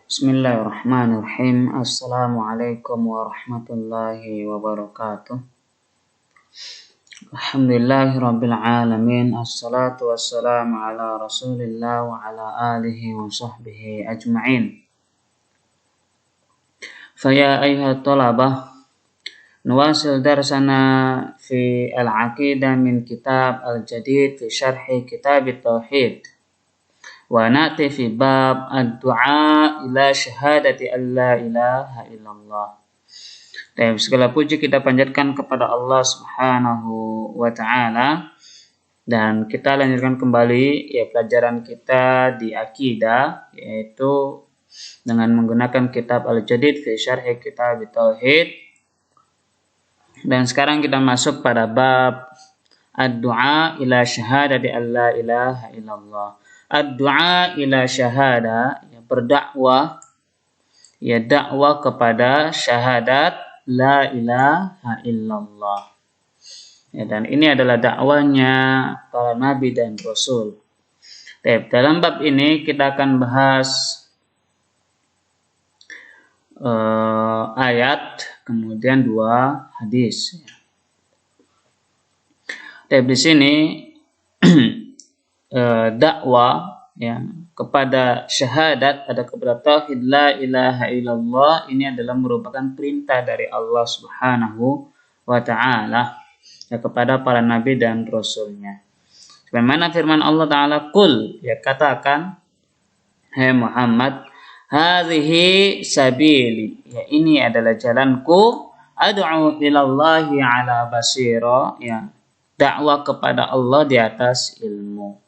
Bismillahirrahmanirrahim. Assalamualaikum warahmatullahi wabarakatuh. Alhamdulillahirabbil alamin. Assalatu wassalamu ala Rasulillah wa ala alihi wa sahbihi ajma'in. Faya ayyuhat thalabah, nuwasil darsana fi al-aqidah min kitab al-jadid fi syarhi kitab at-tauhid. Wa na'ti fi bab ad-du'a ila syahadati an la ilaha illallah. Dan segala puji kita panjatkan kepada Allah Subhanahu wa taala, dan kita lanjutkan kembali pelajaran kita di akidah, yaitu dengan menggunakan kitab Al-Jadid fi Syarhi Kitab Tauhid. Dan sekarang kita masuk pada bab ad-du'a ila syahadati an la ilaha illallah. Ad-du'a ila syahada, berdakwah, dakwah kepada syahadat la ilaha illallah. Dan ini adalah dakwanya para nabi dan rasul. Dalam bab ini kita akan bahas ayat, kemudian 2 hadis. Di sini dakwah kepada syahadat, ada kepada tauhid la ilaha illallah, ini adalah merupakan perintah dari Allah Subhanahu wa taala kepada para nabi dan rasulnya. Sebagaimana firman Allah taala, qul, katakan hai Muhammad, hadhihi sabili, ini adalah jalanku, ad'u ilallahi ala basira, dakwah kepada Allah di atas ilmu.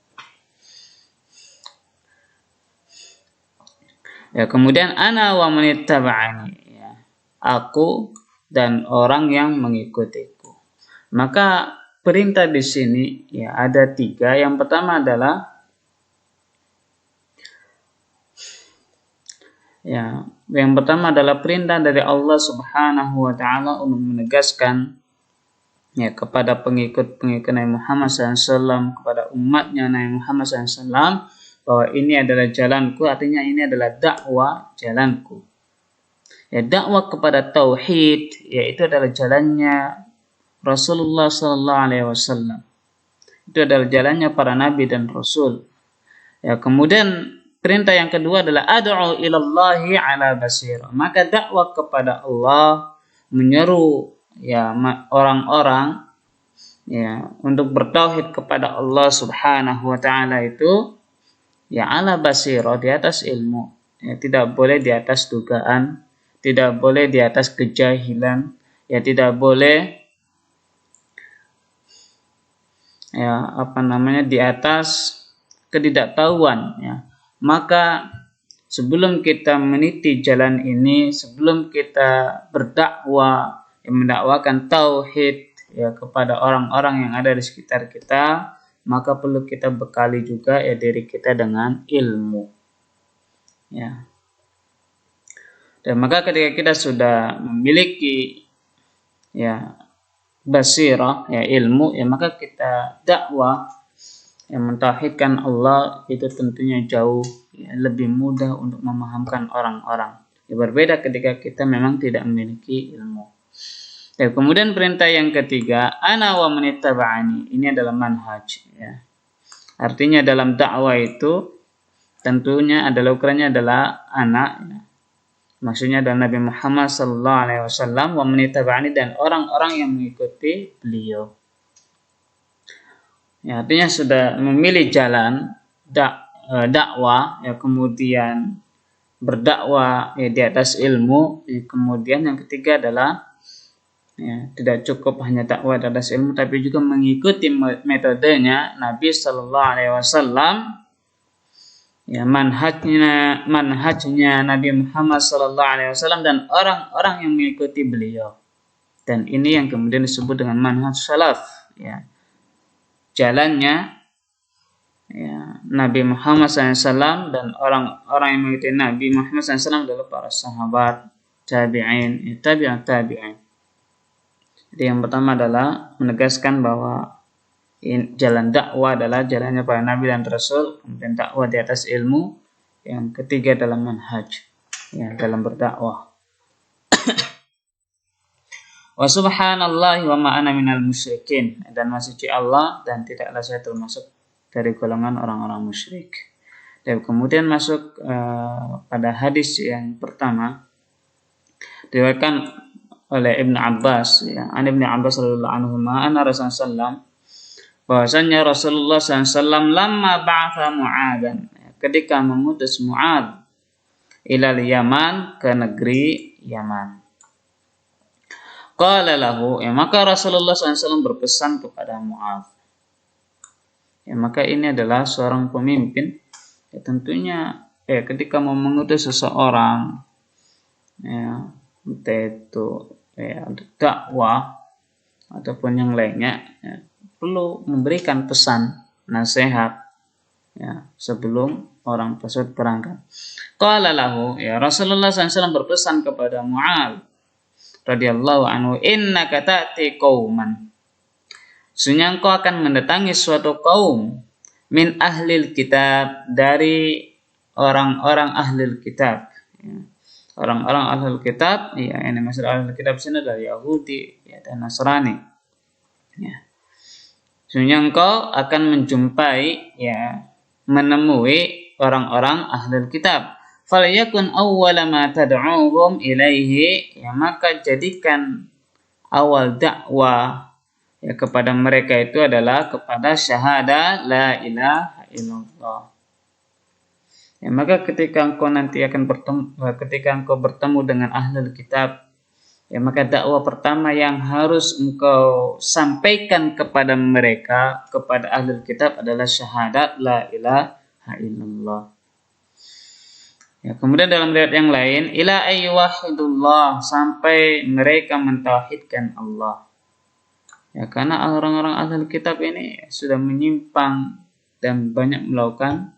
Kemudian ana wa manittaba'ani, aku dan orang yang mengikutiku. Maka perintah di sini ada 3. Yang pertama adalah perintah dari Allah Subhanahu wa taala untuk menegaskan kepada pengikut-pengikut Nabi Muhammad SAW, kepada umatnya Nabi Muhammad SAW, bahwa ini adalah jalanku, artinya ini adalah dakwah jalanku. Dakwah kepada tauhid, itu adalah jalannya Rasulullah SAW. Itu adalah jalannya para nabi dan rasul. Kemudian perintah yang kedua adalah ad'u ilallahi ala basira. Maka dakwah kepada Allah, menyeru orang-orang untuk bertauhid kepada Allah Subhanahu wa taala itu ala basira, di atas ilmu. Tidak boleh di atas dugaan, tidak boleh di atas kejahilan, tidak boleh di atas ketidaktahuan. Maka sebelum kita meniti jalan ini, sebelum kita berdakwah, mendakwakan tauhid kepada orang-orang yang ada di sekitar kita, maka perlu kita bekali juga diri kita dengan ilmu. Dan maka ketika kita sudah memiliki basirah, ilmu, maka kita dakwah mentauhidkan Allah, itu tentunya jauh lebih mudah untuk memahamkan orang-orang. Berbeda ketika kita memang tidak memiliki ilmu. Kemudian perintah yang ketiga, ana wa manittaba'ani, ini adalah manhaj. Artinya dalam dakwah itu tentunya adalah ukurannya adalah anak. Maksudnya adalah Nabi Muhammad SAW, wa manittaba'ani, dan orang-orang yang mengikuti beliau. Artinya sudah memilih jalan dakwah, kemudian berdakwah di atas ilmu. Kemudian yang ketiga adalah tidak cukup hanya dakwah di atas ilmu, tapi juga mengikuti metodenya Nabi Sallallahu Alaihi Wasallam, manhajnya Nabi Muhammad Sallallahu Alaihi Wasallam dan orang-orang yang mengikuti beliau. Dan ini yang kemudian disebut dengan manhaj salaf. Jalannya Nabi Muhammad SAW dan orang-orang yang mengikuti Nabi Muhammad SAW adalah para sahabat, tabi'in, tabi'in. Jadi yang pertama adalah menegaskan bahwa jalan dakwah adalah jalannya para nabi dan rasul, kemudian dakwah di atas ilmu. Yang ketiga adalah manhaj. ya dalam berdakwah. Wa subhanallahi wa ma ana minal musyrikin, dan Maha suci Allah dan tidaklah saya termasuk dari golongan orang-orang musyrik. Dan kemudian masuk pada hadis yang pertama diriwayatkan oleh Ibnu Abbas, ya, Ibnu Abbas radhiyallahu anhu, anna Rasulullah sallallahu bahwasanya Rasulullah SAW lamma ba'atha Mu'adzan, ketika mengutus Mu'adz ilal Yaman, ke negeri Yaman. Qala lahu, ya, maka Rasulullah SAW berpesan kepada Mu'adz. Ya, maka ini adalah seorang pemimpin. Ya, tentunya ketika mau mengutus seseorang, ya, entah itu dakwah ataupun yang lainnya, ya, perlu memberikan pesan, nasihat, ya, sebelum orang tersebut berangkat. Qala lahu, ya, Rasulullah SAW berpesan kepada Mu'adz radhiyallahu anhu, innaka ta'ti qauman, sesungguhnya engkau akan mendatangi suatu kaum, min ahlil kitab, dari orang-orang ahlil kitab, ya. Orang-orang ahlul kitab, ya, ini maksud ahlul kitab sini dari Yahudi, ya, dan Nasrani, ya. Sesungguhnya engkau akan menjumpai, ya, menemui orang-orang ahlul kitab. Falyakun awwala ma tad'uhum ilaihi, ya, maka jadikan awal dakwah, ya, kepada mereka itu adalah kepada syahadah la ilaha illallah. Ya, maka ketika engkau nanti akan bertemu dengan ahlul kitab, ya, maka dakwah pertama yang harus engkau sampaikan kepada mereka, kepada ahlul kitab, adalah syahadat la ilaha illallah. Ya, kemudian dalam riwayat yang lain, ila ayyuhidullah, sampai mereka mentauhidkan Allah. Ya, karena orang-orang ahlul kitab ini sudah menyimpang dan banyak melakukan,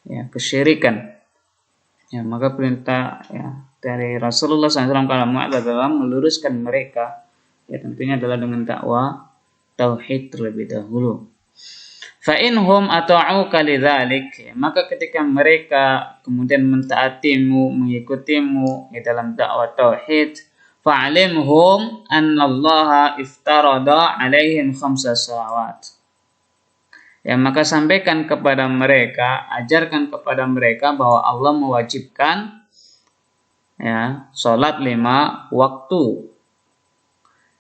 ya, kesyirikan. Ya, maka perintah, ya, dari Rasulullah SAW kepada Mu'adz adalah meluruskan mereka, ya, tentunya adalah dengan dakwah tauhid terlebih dahulu. Fa inhum ata'uka lidzalik, maka ketika mereka kemudian mentaatimu, mengikutimu, ya, dalam dakwah tauhid, fa'alimhum annallaha iftarada 'alaihim khamsa salawat. Ya, maka sampaikan kepada mereka, ajarkan kepada mereka bahwa Allah mewajibkan, ya, salat 5 waktu.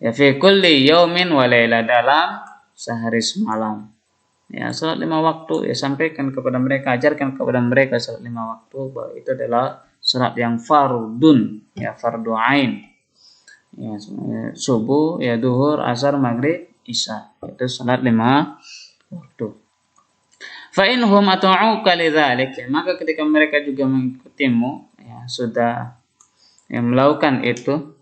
Ya, fi kulli yaumin wa laila, dalam sehari semalam. Ya, salat 5 waktu, ya, sampaikan kepada mereka, ajarkan kepada mereka salat 5 waktu, bahwa itu adalah salat yang fardun, ya, fardu ain. Ya, subuh, ya, duhur, asar, maghrib, isya, itu salat 5 waktu. Fa inhum ata'uka lidzalik, maka ketika mereka juga mengikutimu, ya, sudah, ya, melakukan itu,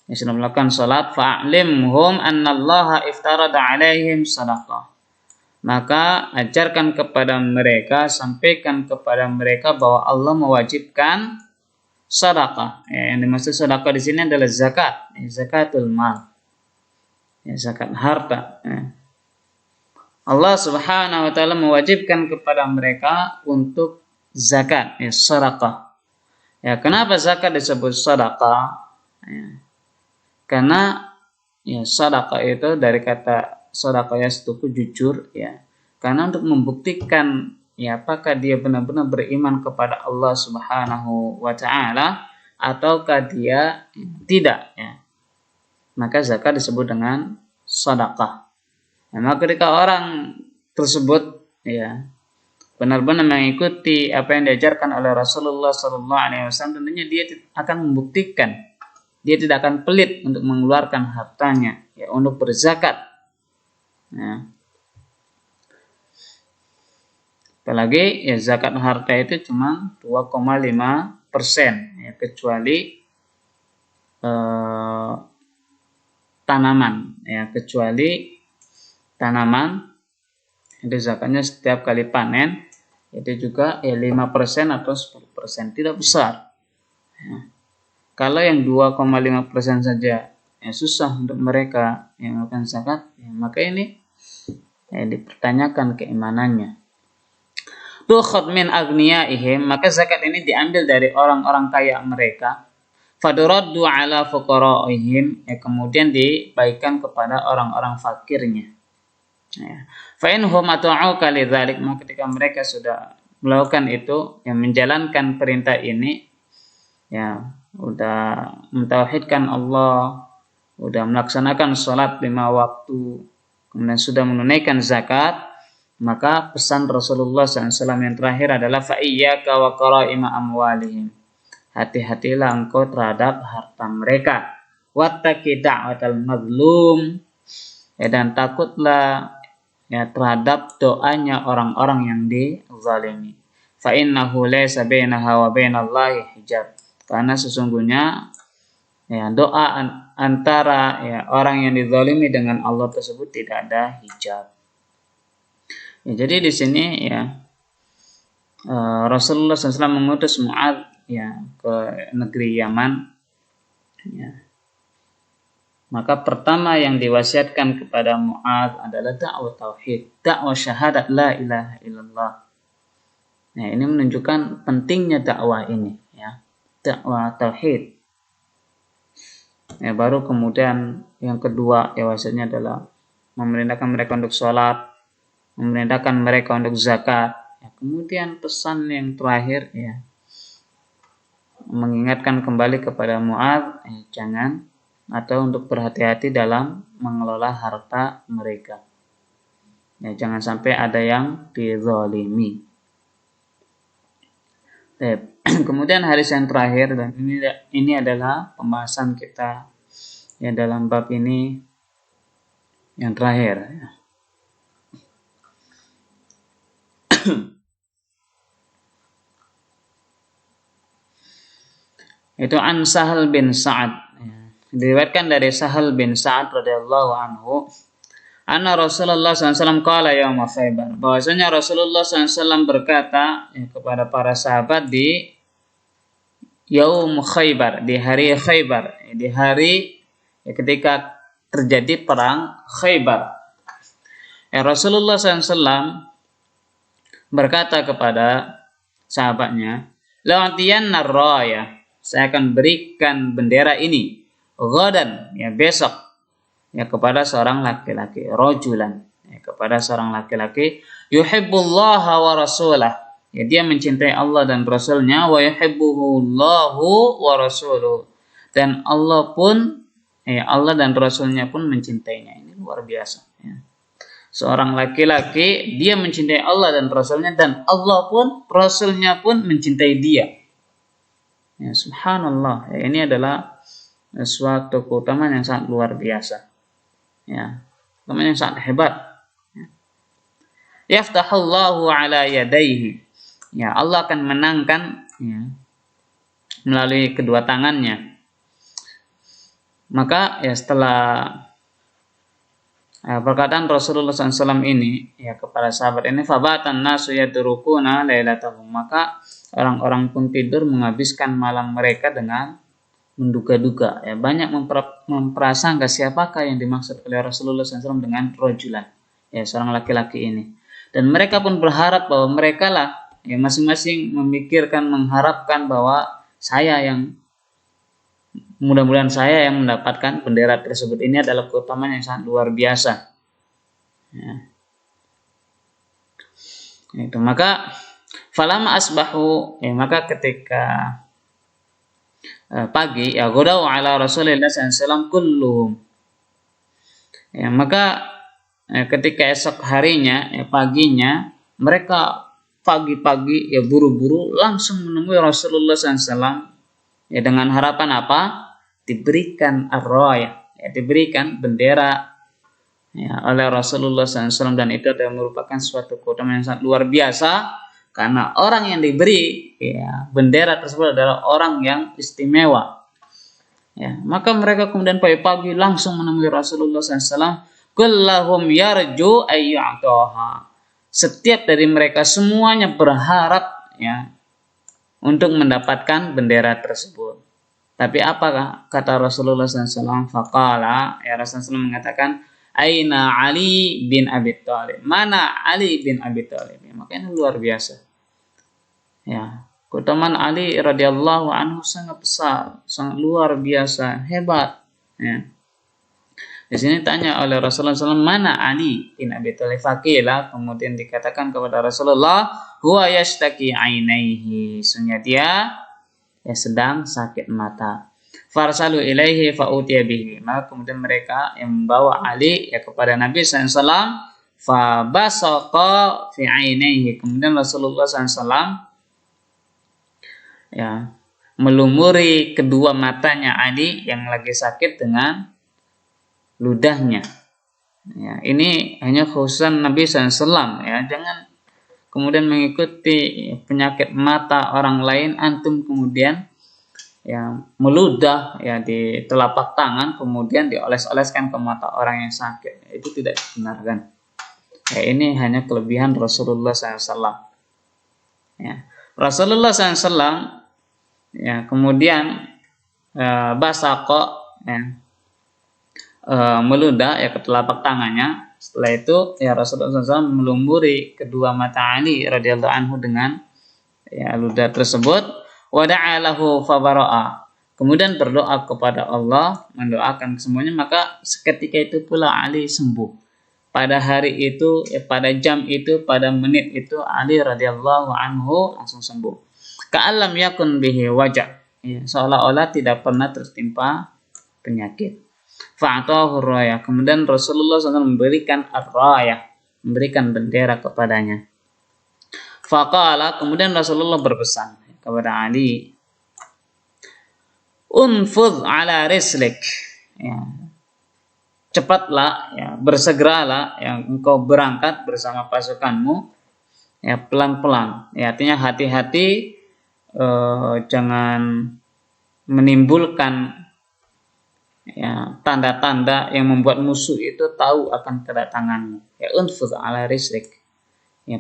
ya, sudah melakukan salat, fa'limhum annallaha iftarada 'alaihim shadaqah, maka ajarkan kepada mereka, sampaikan kepada mereka bahwa Allah mewajibkan sedekah. Ya, yang dimaksud sedekah di sini adalah zakat, ya, zakatul mal, ya, zakat harta. Ya. Allah Subhanahu wa taala mewajibkan kepada mereka untuk zakat, ya, sedekah. Ya, kenapa zakat disebut sedekah? Ya, karena, ya, sedekah itu dari kata sedekah yastuku, jujur, ya. Karena untuk membuktikan, ya, apakah dia benar-benar beriman kepada Allah Subhanahu wa taala ataukah dia tidak, ya. Maka zakat disebut dengan sedekah. Ya, maka ketika orang tersebut, ya, benar-benar mengikuti apa yang diajarkan oleh Rasulullah SAW, tentunya dia akan membuktikan, dia tidak akan pelit untuk mengeluarkan hartanya, ya, untuk berzakat. Ya. Apalagi, ya, zakat harta itu cuma 2,5%, ya, kecuali tanaman, ya, kecuali tanaman, itu zakatnya setiap kali panen itu juga, ya, 5% atau 10%, tidak besar. Ya. Kalau yang 2,5% saja, ya, susah untuk mereka yang melakukan zakat, ya, maka ini, ya, dipertanyakan keimanannya. tukhad min aghniyaihim, maka zakat ini diambil dari orang-orang kaya mereka, faduraddu ala fuqaraihim, ya, kemudian dibagikan kepada orang-orang fakirnya. Ya. Fa in hum ata'uka lidzalik, maka ketika mereka sudah melakukan itu, yang menjalankan perintah ini, ya, udah mentauhidkan Allah, udah melaksanakan sholat 5 waktu, kemudian sudah menunaikan zakat, maka pesan Rasulullah SAW yang terakhir adalah fa iyyaka wa qara'ima amwalihim, hati-hatilah engkau terhadap harta mereka, wattaqi da'watal mazlum, ya, dan takutlah, ya, terhadap doanya orang-orang yang dizalimi. Fa innahu laysa bainaha wa bainallahi hijab, karena sesungguhnya, ya, doa antara, ya, orang yang dizalimi dengan Allah tersebut tidak ada hijab. Ya, jadi di sini, ya, Rasulullah SAW mengutus Mu'adz, ya, ke negeri Yaman, ya. Maka pertama yang diwasiatkan kepada Mu'adz adalah dakwah tauhid, dakwah syahadat la ilaha illallah. Nah, ini menunjukkan pentingnya dakwah ini, ya, dakwah tauhid. Ya, baru kemudian yang kedua, ya, wasiatnya adalah memerintahkan mereka untuk sholat, memerintahkan mereka untuk zakat. Ya, kemudian pesan yang terakhir, ya, mengingatkan kembali kepada Mu'adz, ya, jangan atau untuk berhati-hati dalam mengelola harta mereka. Ya, jangan sampai ada yang dizalimi. Kemudian hadis yang terakhir, dan ini adalah pembahasan kita, ya, dalam bab ini yang terakhir, ya. Itu an Sahal bin Sa'ad, ya. Diriwayatkan dari Sahal bin Sa'ad radhiyallahu anhu, anna Rasulullah SAW qala yauma Khaybar, bahwasanya Rasulullah SAW berkata, ya, kepada para sahabat di yaum Khaybar, di hari Khaybar, ya, di hari, ya, ketika terjadi perang Khaybar. Ya, Rasulullah SAW berkata kepada sahabatnya, la'atiyanna raya, saya akan berikan bendera ini, ghadan, ya, besok, ya, kepada seorang laki-laki, rajulan, ya, kepada seorang laki-laki, yuhibbullaha wa rasulah, ya, dia mencintai Allah dan Rasulnya, wa yuhibbuhullahu wa rasuluh, dan Allah pun, ya, Allah dan Rasulnya pun mencintainya. Ini luar biasa, ya. Seorang laki-laki, dia mencintai Allah dan Rasulnya, dan Allah pun, Rasulnya pun mencintai dia. Ya, subhanallah, ya, ini adalah suatu keutamaan yang sangat luar biasa. Ya, namanya sangat hebat. Yaftahullahu ala yadayhi, ya, Allah akan menangkan, ya, melalui kedua tangannya. Maka, ya, setelah, ya, perkataan Rasulullah SAW ini, ya, kepada sahabat ini, fabatan nasu yadrukuna lailatahum, maka orang-orang pun tidur menghabiskan malam mereka dengan menduga-duga, ya, banyak memprasangka siapakah yang dimaksud oleh Rasulullah SAW dengan rajulan, ya, seorang laki-laki ini, dan mereka pun berharap bahwa mereka lah, ya, masing-masing memikirkan, mengharapkan bahwa mudah-mudahan saya yang mendapatkan bendera tersebut. Ini adalah keutamaan yang sangat luar biasa, ya. Itu, maka falamma asbahu, ya, maka ketika pagi, ya, ghadaw ala Rasulillah SAW kulluhum, ya, maka, ya, ketika esok harinya, ya, paginya, mereka pagi-pagi, ya, buru-buru langsung menemui Rasulullah SAW, ya, dengan harapan apa? Diberikan ar-raya, ya, diberikan bendera, ya, oleh Rasulullah SAW, dan itu adalah merupakan suatu keutamaan yang sangat luar biasa. Karena orang yang diberi, ya, bendera tersebut adalah orang yang istimewa, ya, maka mereka kemudian pagi-pagi langsung menemui Rasulullah SAW. Kullahum yarju ayya'taha, setiap dari mereka semuanya berharap, ya, untuk mendapatkan bendera tersebut. Tapi apakah kata Rasulullah SAW? Faqala, ya, Rasulullah SAW mengatakan, aina Ali bin Abi Thalib, mana Ali bin Abi Thalib, ya, maka ini luar biasa. Ya, keutamaan Ali radhiyallahu anhu sangat besar, sangat luar biasa, hebat. Ya. Di sini tanya oleh Rasulullah SAW, mana Ali bin Abi Thalib? Fakilah, kemudian dikatakan kepada Rasulullah, huwa yashtaki ainaihi, sungguh dia sedang sakit mata. Farsalu ilaihi fa'utiya bihi, maka kemudian mereka yang membawa Ali kepada Nabi SAW, fa basaqa fi ainaihi, kemudian Rasulullah SAW melumuri kedua matanya Ali yang lagi sakit dengan ludahnya. Ya, ini hanya khususan Nabi SAW, jangan kemudian mengikuti penyakit mata orang lain, antum kemudian meludah di telapak tangan kemudian dioles-oleskan ke mata orang yang sakit. Itu tidak dibenarkan. Ini hanya kelebihan Rasulullah SAW. Rasulullah SAW kemudian basaqo meludah ke telapak tangannya. Setelah itu Rasulullah SAW melumuri kedua mata Ali radhiyallahu anhu dengan ludah tersebut. Wada'a lahu fabara'a, kemudian berdoa kepada Allah, mendoakan semuanya, maka seketika itu pula Ali sembuh. Pada hari itu, pada jam itu, pada menit itu Ali radhiyallahu anhu langsung sembuh. Ka'allam yakun bihi wajah, seolah-olah tidak pernah tertimpa penyakit. Fa'atahu rayah, kemudian Rasulullah SAW memberikan ar-rayah, memberikan bendera kepadanya. Faqala, kemudian Rasulullah berpesan kepada Ali, unfudh ala rislik, cepatlah, bersegeralah, engkau berangkat bersama pasukanmu, pelan-pelan, artinya hati-hati, jangan menimbulkan tanda-tanda yang membuat musuh itu tahu akan kedatanganmu. Unfudh ala rislik,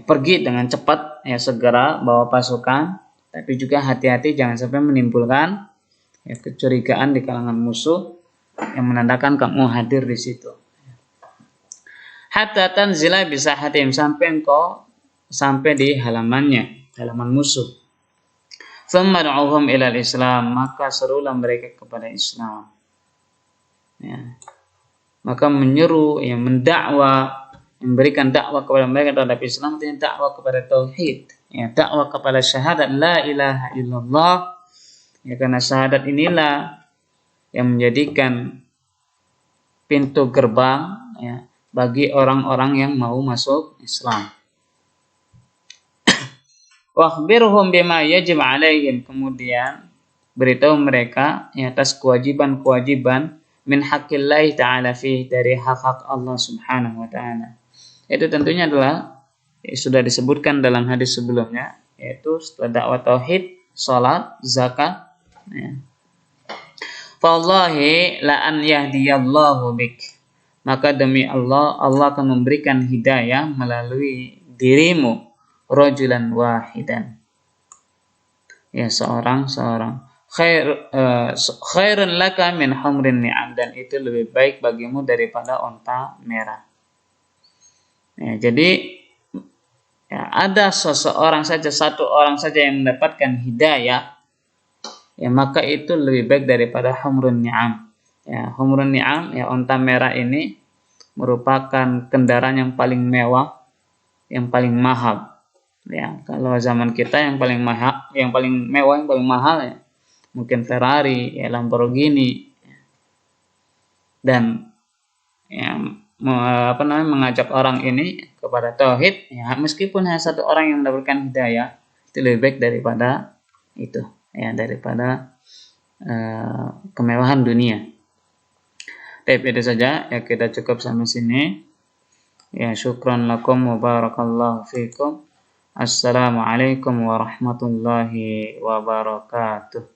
pergi dengan cepat, segera bawa pasukan, tapi juga hati-hati jangan sampai menimbulkan kecurigaan di kalangan musuh yang menandakan kamu hadir di situ. Hatta tanzila bisahatim, sampai engkau sampai di halamannya, halaman musuh. Tsumma du'uhum ilal Islam, maka serulah mereka kepada Islam. Maka menyeru, mendakwa, memberikan dakwah kepada mereka terhadap Islam, artinya dakwah kepada tauhid, dakwah kepada syahadat la ilaha illallah, karena syahadat inilah yang menjadikan pintu gerbang bagi orang-orang yang mau masuk Islam. Wakhbirhum bima yajib alaihim, kemudian beritahu mereka atas kewajiban-kewajiban min haqqillahi ta'ala fih, dari hak-hak Allah subhanahu wa ta'ala. Itu tentunya adalah sudah disebutkan dalam hadis sebelumnya, yaitu setelah dakwah tauhid, salat, zakat. Fallahi la an yahdiyallahu bik, maka demi Allah, Allah akan memberikan hidayah melalui dirimu, rajulan wahidan, seorang khairun laka min humrin ni'am, dan itu lebih baik bagimu daripada onta merah. Jadi ada seseorang saja, satu orang saja yang mendapatkan hidayah, maka itu lebih baik daripada humrun ni'am. Humrun ni'am, onta merah ini merupakan kendaraan yang paling mewah, yang paling mahal. Kalau zaman kita yang paling mahal, yang paling mewah, yang paling mahal mungkin Ferrari, Lamborghini, dan mengajak orang ini kepada tauhid, meskipun hanya satu orang yang mendapatkan hidayah, itu lebih baik daripada itu, daripada kemewahan dunia. Tapi itu saja, kita cukup sampai sini. Syukran lakum wa barakallahu fikum. Assalamualaikum warahmatullahi wabarakatuh.